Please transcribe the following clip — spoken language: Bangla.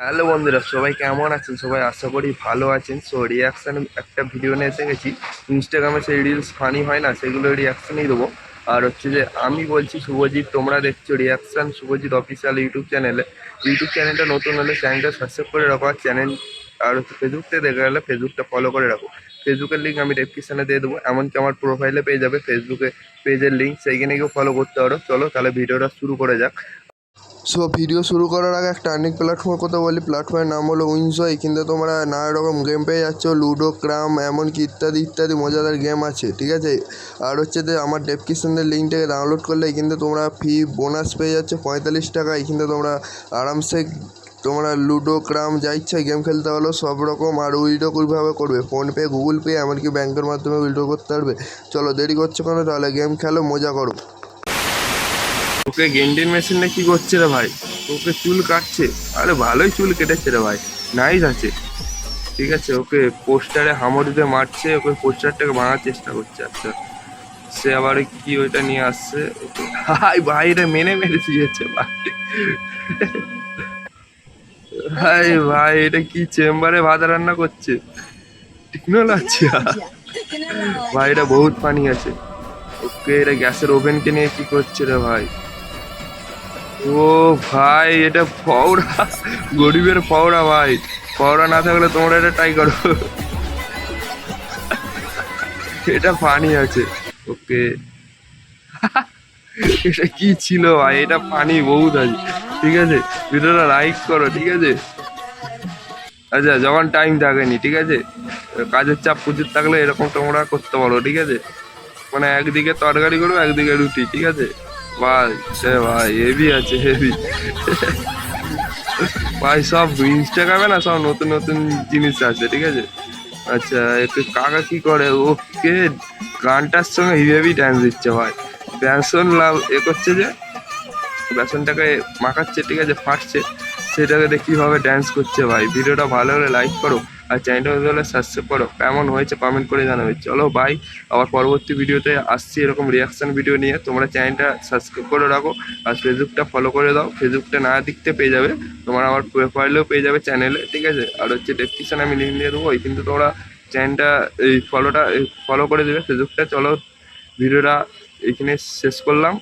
হ্যালো বন্ধুরা, সবাই কেমন আছেন? সবাই আশা করি ভালো আছেন। সো রিয়াকশান একটা ভিডিও নিয়ে এসে গেছি। ইনস্টাগ্রামে সেই রিলস ফানি হয় না, সেগুলো রিয়াকশানই দেবো। আর হচ্ছে যে আমি বলছি শুভজিৎ, তোমরা দেখছো রিয়াকশান শুভজিৎ অফিসিয়াল ইউটিউব চ্যানেলটা নতুন হলে চ্যানেলটা সাবস্ক্রাইব করে রাখো। আর চ্যানেল আর হচ্ছে ফেসবুকতে দেখে গেলে ফেসবুকটা ফলো করে রাখো। ফেসবুকের লিঙ্ক আমি ডেসক্রিপশানে দিয়ে দেবো, এমনকি আমার প্রোফাইলে পেয়ে যাবে ফেসবুকে পেজের লিঙ্ক, সেইখানে গিয়েও ফলো করতে পারো। চলো তাহলে ভিডিওটা শুরু করে যাক। সো ভিডিও শুরু করার আগে একটা আর্নিং প্ল্যাটফর্মের কথা বলি। প্ল্যাটফর্মের নাম হলো উইনজো। এখানে তোমরা নানা রকম গেম পেয়ে যাচ্ছ, লুডো, ক্রাম, এমনকি ইত্যাদি ইত্যাদি মজাদার গেম আছে, ঠিক আছে। আর হচ্ছে যে আমার ডেসক্রিপশনের লিঙ্ক থেকে ডাউনলোড করলে এখানে তোমরা ফ্রি বোনাস পেয়ে যাচ্ছ 45 টাকা। এখানে তোমরা আরামসে তোমরা লুডো, ক্রাম যা ইচ্ছা গেম খেলতে পারো সব রকম। আর উইড্রো কীভাবে করবে, ফোনপে, গুগল পে, এমনকি ব্যাংকের মাধ্যমে উইড্রো করতে পারবে। চলো দেরি করছো কেন, তাহলে গেম খেলো, মজা করো। ওকে গেন্ডিন মেশিনে কি করছে রে ভাই? ওকে চুল কাটছে। আরে ভালোই চুল কেটেছে রে ভাই, নাইস আছে। ঠিক আছে, ওকে পোস্টারে হামড় দিয়ে মারছে, ওকে পোস্টারটাকে ভাঙার চেষ্টা করছে। আচ্ছা, সে আবার কি ওইটা নিয়ে আসছে। হাই ভাই, এটা মেনে মেরে দিয়েছে ভাই। ভাই ভাই, এটা কি চেম্বারে ভাত রান্না করছে? টেকনোলজি ভাই, এটা বহুত পানি আছে। ওকে, এটা গ্যাসের ওভেনকে নিয়ে কি করছে রে ভাই? ও ভাই, এটা ফওড়া, গরিবের ফওড়া ভাই। ফওড়া না থাকলে তোমরা এটা ট্রাই করো। এটা ফানি আছে। ওকে, এটা কি ছিল ভাই? এটা ফানি বহুত আছে। ঠিক আছে, ভিডিওটা লাইক করো, ঠিক আছে। আচ্ছা, যখন টাইম থাকেনি, ঠিক আছে, কাজের চাপ প্রচুর থাকলে এরকম তোমরা করতে পারো, ঠিক আছে। মানে একদিকে তরকারি করো, একদিকে রুটি, ঠিক আছে। ভাই সে ভাই হেভি আছে, হেভি। ভাই সব ইনস্টাগ্রামে না সব নতুন নতুন জিনিস আছে, ঠিক আছে। আচ্ছা, একটু কাকা কি করে? ওকে, গানটার সঙ্গে হেভি ড্যান্স দিচ্ছে ভাই। বেসন লাভ করছে যে, বেসনটাকে মাখাচ্ছে, ঠিক আছে, ফাটছে, সেটাকে দেখে কীভাবে ড্যান্স করছে ভাই। ভিডিওটা ভালো হলে লাইক করো, আর চ্যানেলটা ভালো হলে সাবস্ক্রাইব করো। কেমন হয়েছে কমেন্ট করে জানাবে। চলো বাই, আবার পরবর্তী ভিডিওতে আসছি এরকম রিয়াকশান ভিডিও নিয়ে। তোমরা চ্যানেলটা সাবস্ক্রাইব করে রাখো, আর ফেসবুকটা ফলো করে দাও। ফেসবুকটা না দেখতে পেয়ে যাবে, তোমার আমার প্রোফাইলেও পেয়ে যাবে চ্যানেলে, ঠিক আছে। আর হচ্ছে ডেসক্রিপশানে আমি লিঙ্ক দিয়ে দেবো, ওই কিন্তু তোমরা চ্যানেলটা এই ফলো করে দেবে ফেসবুকটা। চলো ভিডিওটা এইখানে শেষ করলাম।